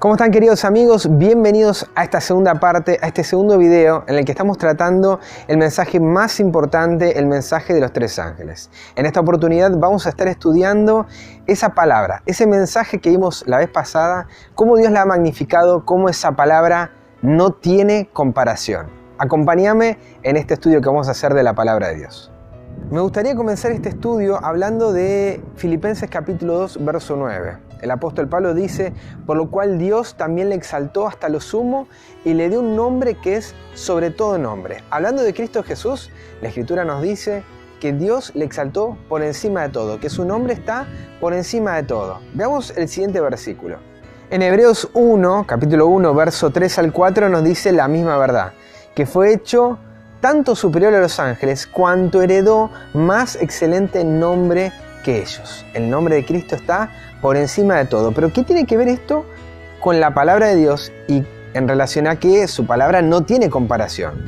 ¿Cómo están, queridos amigos? Bienvenidos a esta segunda parte, a este segundo video en el que estamos tratando el mensaje más importante, el mensaje de los tres ángeles. En esta oportunidad vamos a estar estudiando esa palabra, ese mensaje que vimos la vez pasada, cómo Dios la ha magnificado, cómo esa palabra no tiene comparación. Acompáñame en este estudio que vamos a hacer de la palabra de Dios. Me gustaría comenzar este estudio hablando de Filipenses capítulo 2, verso 9. El apóstol Pablo dice: por lo cual Dios también le exaltó hasta lo sumo y le dio un nombre que es sobre todo nombre. Hablando de Cristo Jesús, la Escritura nos dice que Dios le exaltó por encima de todo, que su nombre está por encima de todo. Veamos el siguiente versículo. En Hebreos 1, capítulo 1, verso 3 al 4 nos dice la misma verdad, que fue hecho tanto superior a los ángeles, cuanto heredó más excelente nombre que ellos. El nombre de Cristo está por encima de todo. Pero ¿qué tiene que ver esto con la palabra de Dios y en relación a que su palabra no tiene comparación?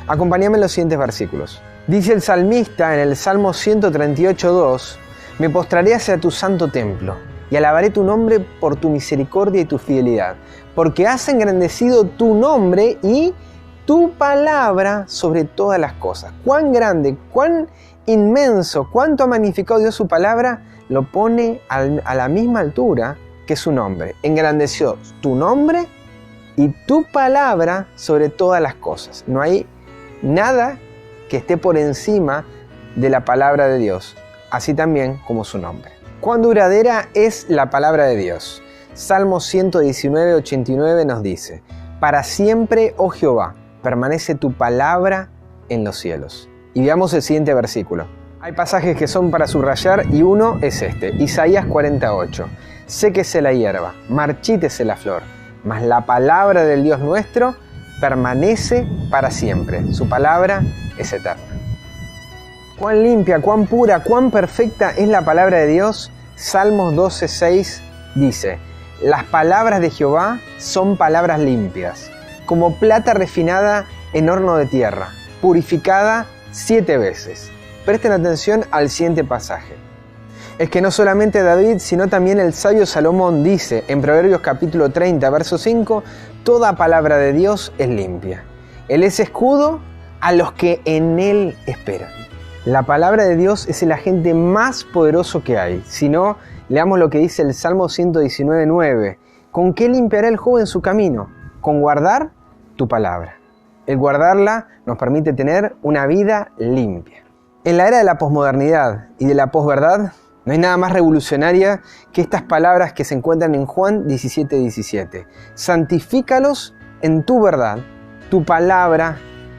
Acompáñame en los siguientes versículos. Dice el salmista en el Salmo 138:2: me postraré hacia tu santo templo y alabaré tu nombre por tu misericordia y tu fidelidad, porque has engrandecido tu nombre y tu palabra sobre todas las cosas. Cuán grande, cuán inmenso, cuánto ha magnificado Dios su palabra, lo pone a la misma altura que su nombre. Engrandeció tu nombre y tu palabra sobre todas las cosas. No hay nada que esté por encima de la palabra de Dios, así también como su nombre. Cuán duradera es la palabra de Dios. Salmo 119:89 nos dice: para siempre, oh Jehová, permanece tu palabra en los cielos. Y veamos el siguiente versículo. Hay pasajes que son para subrayar y uno es este. Isaías 48. Séquese la hierba, marchítese la flor, mas la palabra del Dios nuestro permanece para siempre. Su palabra es eterna. Cuán limpia, cuán pura, cuán perfecta es la palabra de Dios. Salmos 12:6 dice: las palabras de Jehová son palabras limpias, como plata refinada en horno de tierra, purificada 7 veces. Presten atención al siguiente pasaje. Es que no solamente David, sino también el sabio Salomón dice en Proverbios capítulo 30, verso 5: toda palabra de Dios es limpia. Él es escudo a los que en Él esperan. La palabra de Dios es el agente más poderoso que hay. Si no, leamos lo que dice el Salmo 119:9. ¿Con qué limpiará el joven su camino? Con guardar tu palabra. El guardarla nos permite tener una vida limpia. En la era de la posmodernidad y de la posverdad, no hay nada más revolucionaria que estas palabras que se encuentran en Juan 17:17. Santifícalos en tu verdad, tu palabra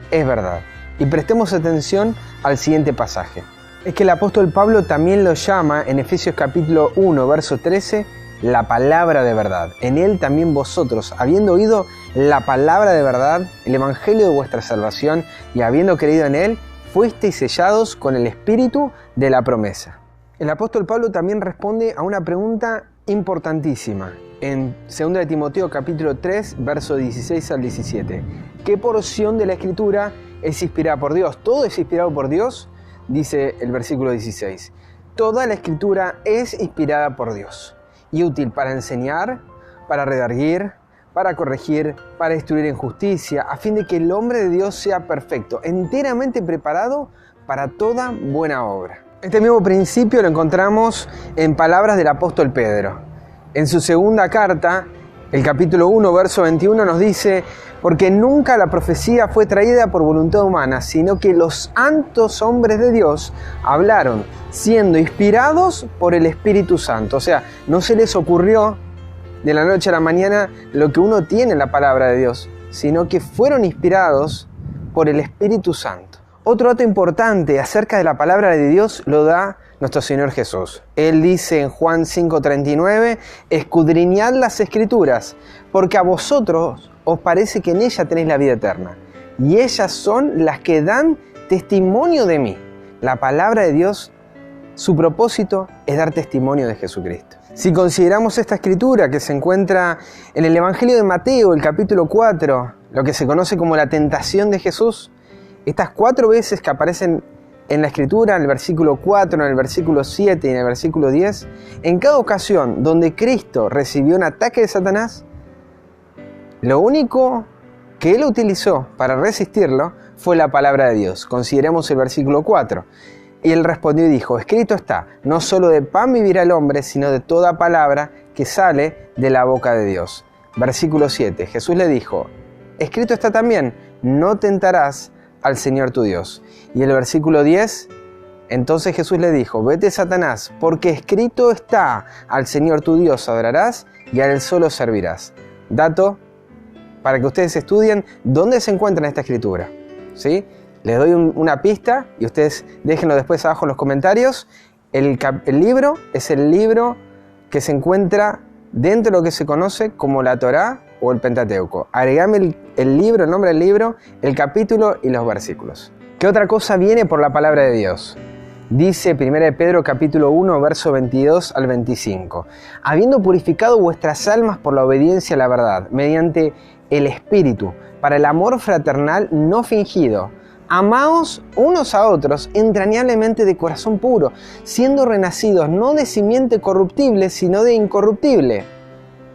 es verdad. Y prestemos atención al siguiente pasaje. Es que el apóstol Pablo también lo llama en Efesios capítulo 1, verso 13, la palabra de verdad. En él también vosotros, habiendo oído la palabra de verdad, el evangelio de vuestra salvación, y habiendo creído en él, fuisteis sellados con el espíritu de la promesa. El apóstol Pablo también responde a una pregunta importantísima en 2 de Timoteo capítulo 3, verso 16 al 17. ¿Qué porción de la escritura es inspirada por Dios? ¿Todo es inspirado por Dios? Dice el versículo 16. Toda la escritura es inspirada por Dios y útil para enseñar, para redarguir, para corregir, para instruir en justicia, a fin de que el hombre de Dios sea perfecto, enteramente preparado para toda buena obra. Este mismo principio lo encontramos en palabras del apóstol Pedro. En su segunda carta, el capítulo 1, verso 21 nos dice: porque nunca la profecía fue traída por voluntad humana, sino que los santos hombres de Dios hablaron, siendo inspirados por el Espíritu Santo. O sea, no se les ocurrió de la noche a la mañana lo que uno tiene en la palabra de Dios, sino que fueron inspirados por el Espíritu Santo. Otro dato importante acerca de la palabra de Dios lo da nuestro Señor Jesús. Él dice en Juan 5:39: escudriñad las Escrituras, porque a vosotros os parece que en ellas tenéis la vida eterna, y ellas son las que dan testimonio de mí. La palabra de Dios, su propósito es dar testimonio de Jesucristo. Si consideramos esta escritura que se encuentra en el Evangelio de Mateo, el capítulo 4, lo que se conoce como la tentación de Jesús, estas 4 veces que aparecen en la escritura, en el versículo 4, en el versículo 7 y en el versículo 10, en cada ocasión donde Cristo recibió un ataque de Satanás, Lo único que él utilizó para resistirlo fue la palabra de Dios. Consideremos el versículo 4. Y él respondió y dijo, escrito está, no solo de pan vivirá el hombre, sino de toda palabra que sale de la boca de Dios. Versículo 7. Jesús le dijo, escrito está también, no tentarás al Señor tu Dios. Y el versículo 10, entonces Jesús le dijo, vete Satanás, porque escrito está, al Señor tu Dios adorarás y a Él solo servirás. Dato para que ustedes estudien dónde se encuentra esta escritura, ¿sí? Les doy una pista y ustedes déjenlo después abajo en los comentarios. El libro es el libro que se encuentra dentro de lo que se conoce como la Torá o el Pentateuco. Agregame el libro, el nombre del libro, el capítulo y los versículos. ¿Qué otra cosa viene por la palabra de Dios? Dice 1 Pedro capítulo 1, verso 22 al 25. Habiendo purificado vuestras almas por la obediencia a la verdad, mediante el Espíritu, para el amor fraternal no fingido, amaos unos a otros entrañablemente de corazón puro, siendo renacidos no de simiente corruptible, sino de incorruptible.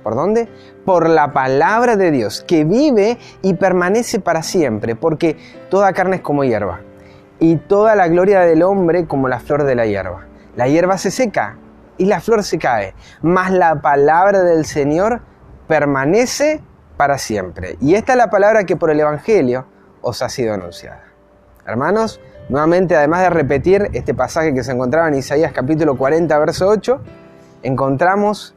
¿Por dónde? Por la palabra de Dios, que vive y permanece para siempre, porque toda carne es como hierba, y toda la gloria del hombre como la flor de la hierba. La hierba se seca y la flor se cae, mas la palabra del Señor permanece para siempre. Y esta es la palabra que por el Evangelio os ha sido anunciada. Hermanos, nuevamente, además de repetir este pasaje que se encontraba en Isaías capítulo 40, verso 8, encontramos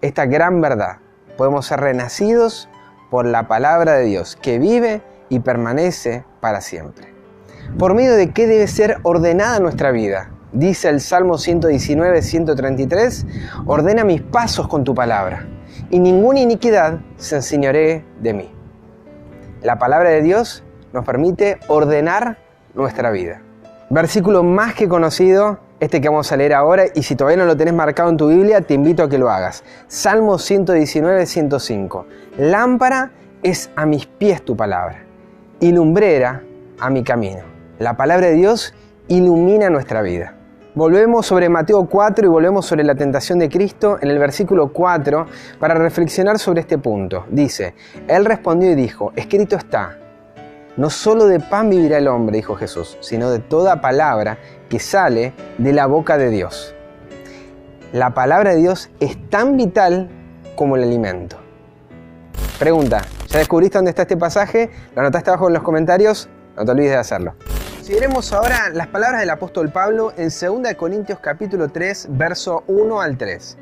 esta gran verdad. Podemos ser renacidos por la palabra de Dios, que vive y permanece para siempre. ¿Por medio de qué debe ser ordenada nuestra vida? Dice el Salmo 119, 133, ordena mis pasos con tu palabra, y ninguna iniquidad se enseñoree de mí. La palabra de Dios nos permite ordenar nuestra vida. Versículo más que conocido, este que vamos a leer ahora, y si todavía no lo tenés marcado en tu Biblia, te invito a que lo hagas. Salmo 119, 105. Lámpara es a mis pies tu palabra, y lumbrera a mi camino. La palabra de Dios ilumina nuestra vida. Volvemos sobre Mateo 4 y volvemos sobre la tentación de Cristo en el versículo 4 para reflexionar sobre este punto. Dice, Él respondió y dijo, escrito está, no solo de pan vivirá el hombre, dijo Jesús, sino de toda palabra que sale de la boca de Dios. La palabra de Dios es tan vital como el alimento. Pregunta, ¿ya descubriste dónde está este pasaje? ¿Lo anotaste abajo en los comentarios? No te olvides de hacerlo. Consideremos ahora las palabras del apóstol Pablo en 2 Corintios capítulo 3, verso 1 al 3.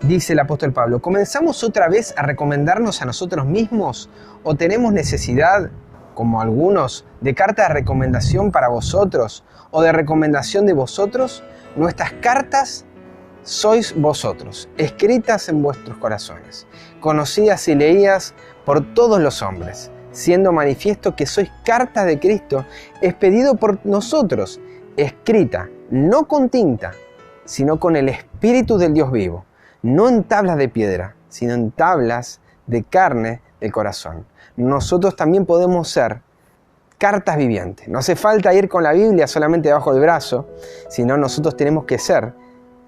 Dice el apóstol Pablo, ¿comenzamos otra vez a recomendarnos a nosotros mismos o tenemos necesidad, como algunos, de carta de recomendación para vosotros o de recomendación de vosotros? Nuestras cartas sois vosotros, escritas en vuestros corazones, conocidas y leídas por todos los hombres, siendo manifiesto que sois cartas de Cristo, expedido por nosotros, escrita, no con tinta, sino con el Espíritu del Dios vivo, no en tablas de piedra, sino en tablas de carne del corazón. Nosotros también podemos ser cartas vivientes. No hace falta ir con la Biblia solamente debajo del brazo, sino nosotros tenemos que ser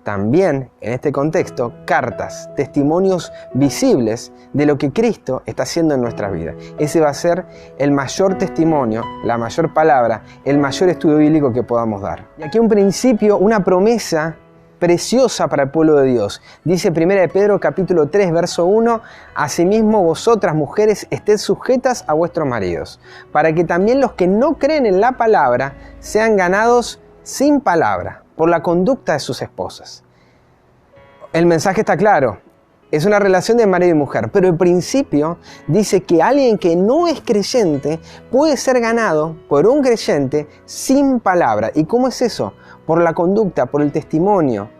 también, en este contexto, cartas, testimonios visibles de lo que Cristo está haciendo en nuestra vida. Ese va a ser el mayor testimonio, la mayor palabra, el mayor estudio bíblico que podamos dar. Y aquí un principio, una promesa preciosa para el pueblo de Dios. Dice 1 Pedro capítulo 3, verso 1, asimismo vosotras mujeres ested sujetas a vuestros maridos, para que también los que no creen en la palabra sean ganados sin palabra, por la conducta de sus esposas. El mensaje está claro, es una relación de marido y mujer, pero el principio dice que alguien que no es creyente puede ser ganado por un creyente sin palabra. ¿Y cómo es eso? Por la conducta, por el testimonio.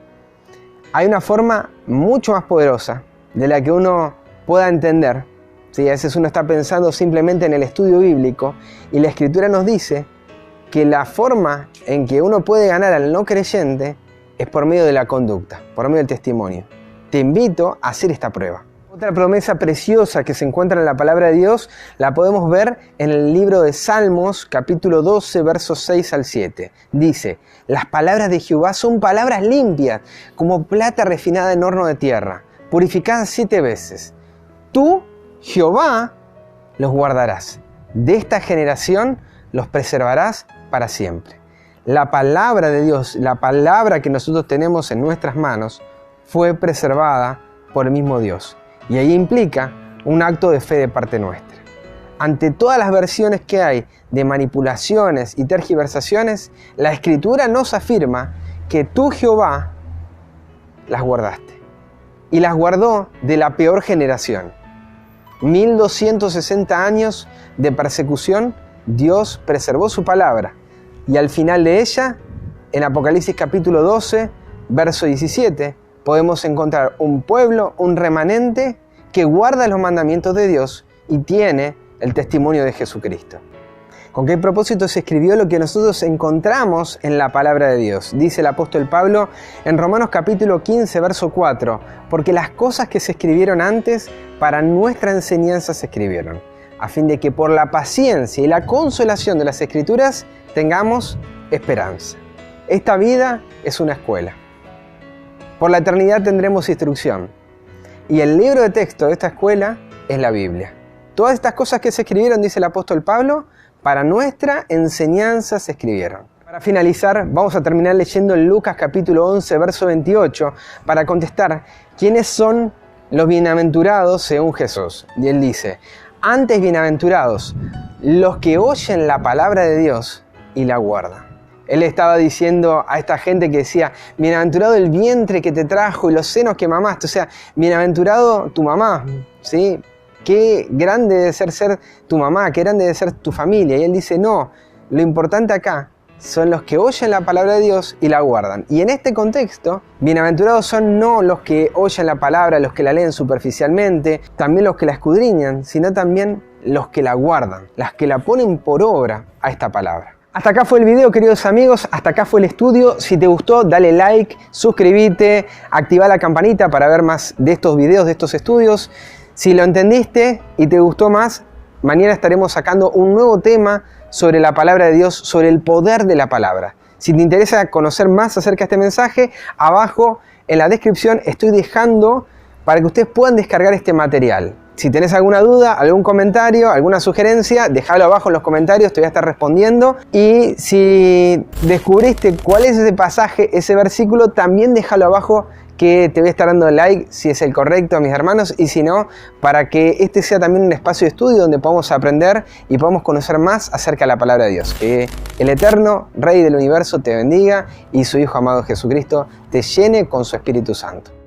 Hay una forma mucho más poderosa de la que uno pueda entender. ¿Sí? A veces uno está pensando simplemente en el estudio bíblico y la Escritura nos dice que la forma en que uno puede ganar al no creyente es por medio de la conducta, por medio del testimonio. Te invito a hacer esta prueba. Otra promesa preciosa que se encuentra en la palabra de Dios la podemos ver en el libro de Salmos, capítulo 12, versos 6 al 7. Dice, las palabras de Jehová son palabras limpias, como plata refinada en horno de tierra, purificada 7 veces. tú, Jehová, los guardarás. De esta generación los preservarás para siempre. La palabra de Dios, la palabra que nosotros tenemos en nuestras manos, fue preservada por el mismo Dios. Y ahí implica un acto de fe de parte nuestra. Ante todas las versiones que hay de manipulaciones y tergiversaciones, la Escritura nos afirma que tú, Jehová, las guardaste. Y las guardó de la peor generación. 1260 años de persecución, Dios preservó su palabra. Y al final de ella, en Apocalipsis capítulo 12, verso 17, podemos encontrar un pueblo, un remanente que guarda los mandamientos de Dios y tiene el testimonio de Jesucristo. ¿Con qué propósito se escribió lo que nosotros encontramos en la palabra de Dios? Dice el apóstol Pablo en Romanos capítulo 15, verso 4, porque las cosas que se escribieron antes para nuestra enseñanza se escribieron, a fin de que por la paciencia y la consolación de las Escrituras tengamos esperanza. Esta vida es una escuela. Por la eternidad tendremos instrucción. Y el libro de texto de esta escuela es la Biblia. Todas estas cosas que se escribieron, dice el apóstol Pablo, para nuestra enseñanza se escribieron. Para finalizar, vamos a terminar leyendo en Lucas capítulo 11, verso 28, para contestar quiénes son los bienaventurados según Jesús. Y él dice, antes bienaventurados los que oyen la palabra de Dios y la guardan. Él estaba diciendo a esta gente que decía, bienaventurado el vientre que te trajo y los senos que mamaste. O sea, bienaventurado tu mamá, ¿sí? Qué grande debe ser tu mamá, qué grande debe ser tu familia. Y él dice, no, lo importante acá son los que oyen la palabra de Dios y la guardan. Y en este contexto, bienaventurados son no los que oyen la palabra, los que la leen superficialmente, también los que la escudriñan, sino también los que la guardan, las que la ponen por obra a esta palabra. Hasta acá fue el video, queridos amigos, hasta acá fue el estudio. Si te gustó, dale like, suscríbete, activa la campanita para ver más de estos videos, de estos estudios. Si lo entendiste y te gustó más, mañana estaremos sacando un nuevo tema sobre la palabra de Dios, sobre el poder de la palabra. Si te interesa conocer más acerca de este mensaje, abajo en la descripción estoy dejando para que ustedes puedan descargar este material. Si tenés alguna duda, algún comentario, alguna sugerencia, déjalo abajo en los comentarios, te voy a estar respondiendo. Y si descubriste cuál es ese pasaje, ese versículo, también déjalo abajo, que te voy a estar dando like si es el correcto a mis hermanos, y si no, para que este sea también un espacio de estudio donde podamos aprender y podamos conocer más acerca de la palabra de Dios. Que el eterno Rey del universo te bendiga y su Hijo amado Jesucristo te llene con su Espíritu Santo.